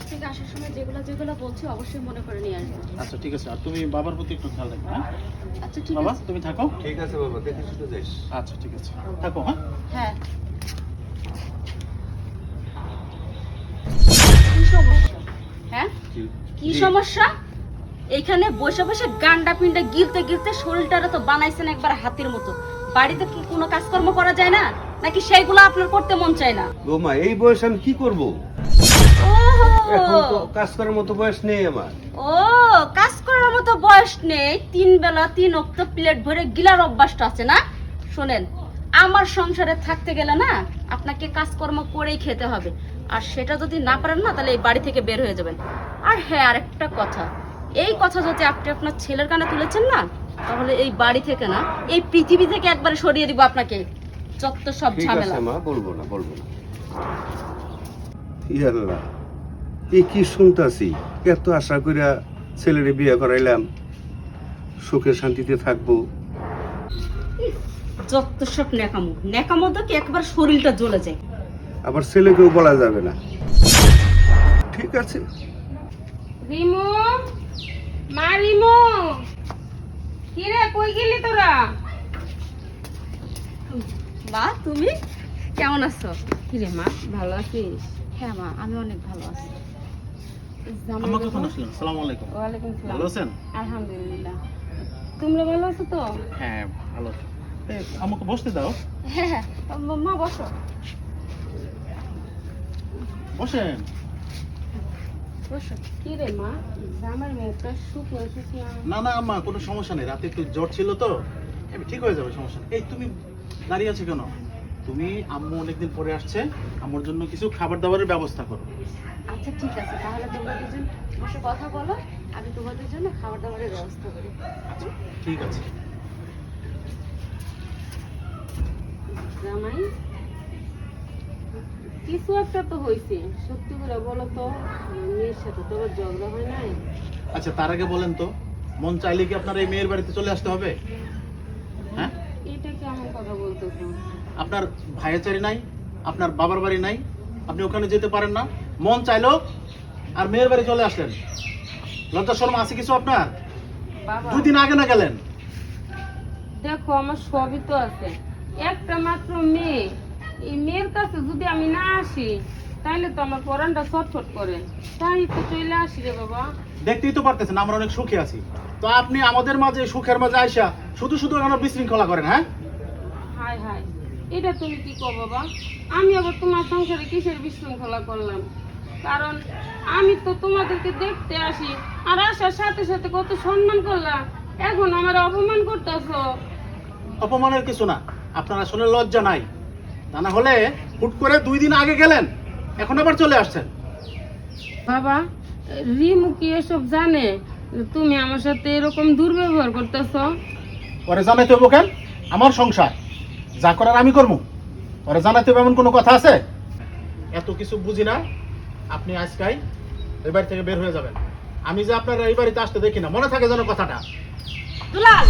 Office থেকে আসার সময় যেগুলো যেগুলো বলছি অবশ্যই মনে করে নিয়ে আসবো। আচ্ছা ঠিক আছে, আর তুমি বাবার প্রতি একটু খেয়াল রাখবে। হ্যাঁ আচ্ছা ঠিক বাবা, আছে। তুমি থাকো। ঠিক আছে বাবা, দেখে শুনে যাস। আচ্ছা ঠিক আছে, থাকো। হ্যাঁ হ্যাঁ। কি সমস্যা? হ্যাঁ কি সমস্যা? এখানে বসে বসে গান্ডা পিন্ডা গিলতে গিলতে শরীরটারে তো বানাইছেন একবার হাতির মতো। বাড়িতে কি কোনো কাজকর্ম করা যায় না, নাকি সেইগুলো আপনার করতে মন চায় না? বৌমা, এই বয়স আমি কি করব? ওহো, এখন তো কাজ করার মতো বয়স নেই আমার। ও কাজ করার মতো বয়স নেই, 3 বেলা 3 ওয়াক্ত প্লেট ভরে গিলার অভ্যাসটা আছে না? শোনেন, আমার সংসারে থাকতে গেলে না আপনাকে কাজকর্ম করেই খেতে হবে, আর সেটা যদি না পারেন না তাহলে এই বাড়ি থেকে বের হয়ে যাবেন। আর হ্যাঁ, আরেকটা কথা, এই কথা যদি আপনি আপনার ছেলের কানে তুলেছেন না, তাহলে এই বাড়ি থেকে না এই পৃথিবী থেকে একবারে সরিয়ে দিব আপনাকে। যত সব ঠিক ঝামেলা। আছে মা, বলবো না। ইয়া আল্লাহ, এই কি শুনতাছি? এত আশা কইরা ছেলেরে বিয়ে করাইলাম, সুখে শান্তিতে থাকবো। যত সব নেকামো নেকামো তো কি একবার শরীরটা জ্বলে যায়। আবার ছেলেকেও বলা যাবে না। ঠিক আছে। রিমু, মা রিমু, কি রে, কই গেলি তোরা? মা, তুমি কেমন আছো? কি রে মা, ভালো আছিস? হ্যাঁ মা, আমি অনেক ভালো আছি। আম্মা কখন আসলেন? আসসালামু আলাইকুম। ওয়ালাইকুম সালাম। ভালো আছেন? আলহামদুলিল্লাহ। তোমরা ভালো আছো তো? হ্যাঁ ভালো আছি। আমাকে বসতে দাও। হ্যাঁ হ্যাঁ, মা বসো। বসেন। বসো। কি রে মা, জামার মুখটা শুকনো শুকনো। না না আম্মা, কোনো সমস্যা নেই, রাতে একটু জ্বর ছিল তো, ঠিক হয়ে যাবে, সমস্যা নেই। এই তুমি দাঁড়িয়ে আছো কেন? তুমি, আম্মু অনেকদিন পরে আসছে, আমার জন্য কিছু খাবার দাবারের ব্যবস্থা করো। আচ্ছা ঠিক আছে, তাহলে তোমরা দুজন বসে কথা বলো, আমি তোমাদের জন্য খাবার দাবারের ব্যবস্থা করি। আচ্ছা ঠিক আছে। জামাই, কিছু একটা তো হয়েছে, সত্যি করে বলো তো। মেয়ের সাথে তোর ঝগড়া হয় নাই? আচ্ছা তার আগে বলেন তো, মন চাইলে কি আপনার এই মেয়ের বাড়িতে চলে আসতে হবে? হ্যাঁ, এটা কেমন কথা বলতেছো? আপনার ভাইয়াচারি নাই, আপনার বাবার বাড়ি নাই, আপনি ওখানে যেতে পারেন না, মন চাইলো আর মেয়ের বাড়ি চলে আসলেন। লজ্জা শরম আছে কিছু আপনার? বাবা 2 দিন আগে না গেলেন? দেখো, আমার সবই তো আছে, একটা মাত্র মেয়ে। এই মেয়ের কাছে যদি আমি না আসি তাহলে তো আমার পরানটা ছটফট করে। তাই তো চলে আসি রে বাবা। দেখতেই তো পারতেছেন আমরা অনেক সুখে আছি, তো আপনি আমাদের মাঝে সুখের মাঝে আইসা শুধু শুধু আমরা বিশৃঙ্খলা করেন। হ্যাঁ হাই হাই, এটা তুমি কি কো বাবা? আমি আবার তোমার সংসারে কিসের বিশৃঙ্খলা করলাম? কারণ আমি তো তোমাদেরকে দেখতে আসি, আর আসার সাথে সাথে কত সম্মান করলাম, এখন আমার অপমান করতেছো। অপমানের কিছু না, আপনার আসলে লজ্জা নাই, তা না হলে হুট করে 2 দিন আগে গেলেন, এখন আবার চলে আসছেন। বাবা, রিমু কি এসব জানে তুমি আমার সাথে এরকম দুর্ব্যবহার করতেছো? পরে জানাইতে হবো কেন? আমার সংসার, যা করার আমি করবো, পরে জানাইতে হবে এমন কোনো কথা আছে? এত কিছু বুঝি না, আপনি আজকাই এই বাড়ি থেকে বের হয়ে যাবেন। আমি যে আপনার এই বাড়িতে আসতে দেখি না, মনে থাকে যেন কথাটা। দুলাল,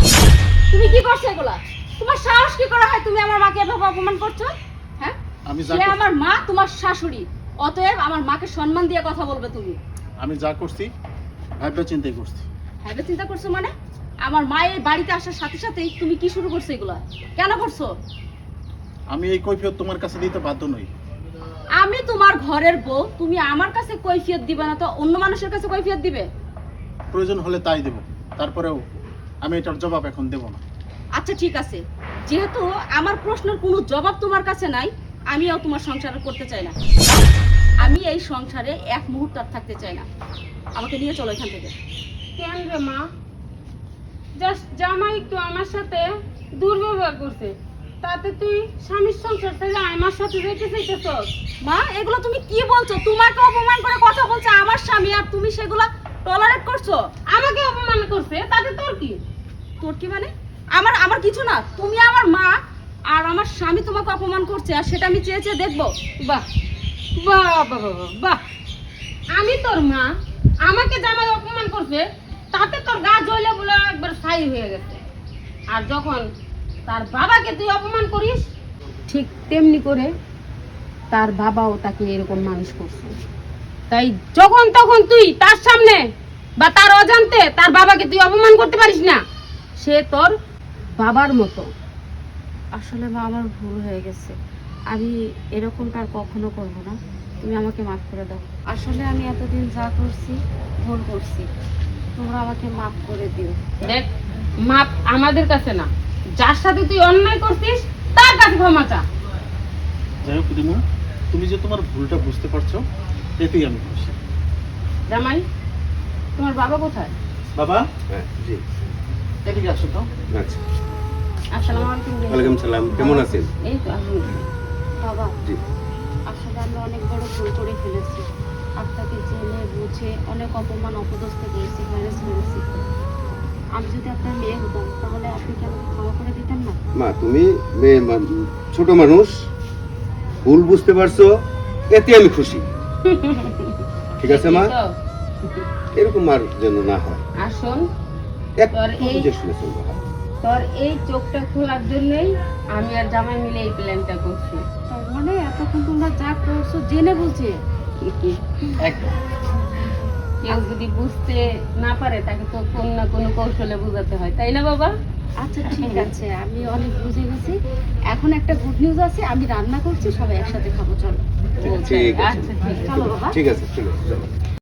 তুমি কি করছো এগুলা? তোমার সাহস কি করে হয় তুমি আমার মাকে এভাবে অপমান করছো? হ্যাঁ, আমি যা সে করছি- আমার মা, তোমার শাশুড়ি, অতএব আমার মাকে সম্মান দিয়ে কথা বলবে তুমি। আমি যা করছি ভাববে চিন্তাই করছি। হ্যাঁ, চিন্তা করছো মানে? আমার মায়ের বাড়িতে আসার সাথে সাথেই তুমি কি শুরু করছো এগুলা? কেন করছো? আমি এই কৈফিয়ত তোমার কাছে দিতে বাধ্য নই। আমি তোমার ঘরের বউ, তুমি আমার কাছে কৈফিয়ত দিবে না তো অন্য মানুষের কাছে কৈফিয়ত দিবে? প্রয়োজন হলে তাই দেব, তারপরেও আমি এটার জবাব এখন দেব না। আচ্ছা ঠিক আছে, যেহেতু আমার প্রশ্নের কোনো জবাব তোমার কাছে নাই, আমিও তোমার সংসার করতে চাই না। আমি এই সংসারে এক মুহূর্ত আর থাকতে চাই না। আমাকে নিয়ে চলো এখান থেকে। কেন রে মা? জাস্ট জামাই একটু আমার সাথে দুর্ব্যবহার করছে, তাতে তুই স্বামীর সংসার থেকে আমার সাথে যেতে চাইতেছস? মা, এগুলো তুমি কি বলছো? তোমাকে অপমান করে কথা বলছে আমার স্বামী, আর তুমি সেগুলো টলারেট করছো? আমাকে অপমান করছে, তাতে তোর কি? তোর কি মানে? আমার আমার কিছু না, তুমি আমার মা, আর আমার স্বামী তোমাকে অপমান করছে, আর সেটা আমি চেয়ে চেয়ে দেখবো? বাহ বাহ বাহ বাহ বাহ, আমি তোর মা, আমাকে জামাই অপমান করছে, তাতে তোর গা জ্বলে বলে একবার ছাই হয়ে গেছে। আর যখন তার বাবাকে তুই অপমান করিস, ঠিক তেমনি করে তার বাবাও তাকে এরকম মানুষ করছে। তাই যখন তখন তুই তার সামনে বা তার অজান্তে তার বাবাকে তুই অপমান করতে পারিস না। সে তোর বাবার মতো। আসলে মা আমার ভুল হয়ে গেছে, আমি এরকমটা আর কখনো করব না, তুমি আমাকে মাফ করে দাও। আসলে আমি এতদিন যা করছি ভুল করছি, তোমরা আমাকে মাফ করে দিও। দেখ, মাপ আমাদের কাছে না, যার সাথে তুই অন্যায় করছিস তার কাছে ক্ষমা চা। যাই হোক রিমু, তুমি যে তোমার ভুলটা বুঝতে পারছো এতেই আমি খুশি। জামাই, তোমার বাবা কোথায়? বাবা হ্যাঁ, জি। এদিকে আসো তো। আচ্ছা, আসসালামু আলাইকুম। ওয়ালাইকুম সালাম, কেমন আছেন? এই তো আলহামদুলিল্লাহ। বাবা, জি। আসলে আমরা অনেক বড় ভুল করে ফেলেছি, আপনাকে জেনে বুঝে অনেক অপমান অপদস্থ করেছি, হ্যারাস করেছি। আমি যদি আপনার মেয়ে হতাম তাহলে আপনি কি আমাকে ক্ষমা করে দিতেন না? মা, তুমি ছোট মানুষ, ভুল বুঝতে পারছো, এতে আমি খুশি। ঠিক আছে মা, এই তো। এরকম আর যেন না হয়, আর শোন, একটু বুঝে শুনে চলবো। তোর এই চোখটা খোলার জন্যই আমি আর জামাই মিলে এই প্ল্যানটা করছি। তার মানে এতক্ষণ তোমরা যা করছো জেনে বুঝে। একদম। কেউ যদি বুঝতে না পারে তাকে তো কোনো না কোনো কৌশলে বোঝাতে হয়, তাই না বাবা? আচ্ছা ঠিক আছে, আমি অনেক বুঝে গেছি। এখন একটা গুড নিউজ আছে, আমি রান্না করছি, সবাই একসাথে খাবো, চলো। ঠিক আছে, আচ্ছা ঠিক আছে। চলো বাবা। ঠিক আছে, চলো চলো।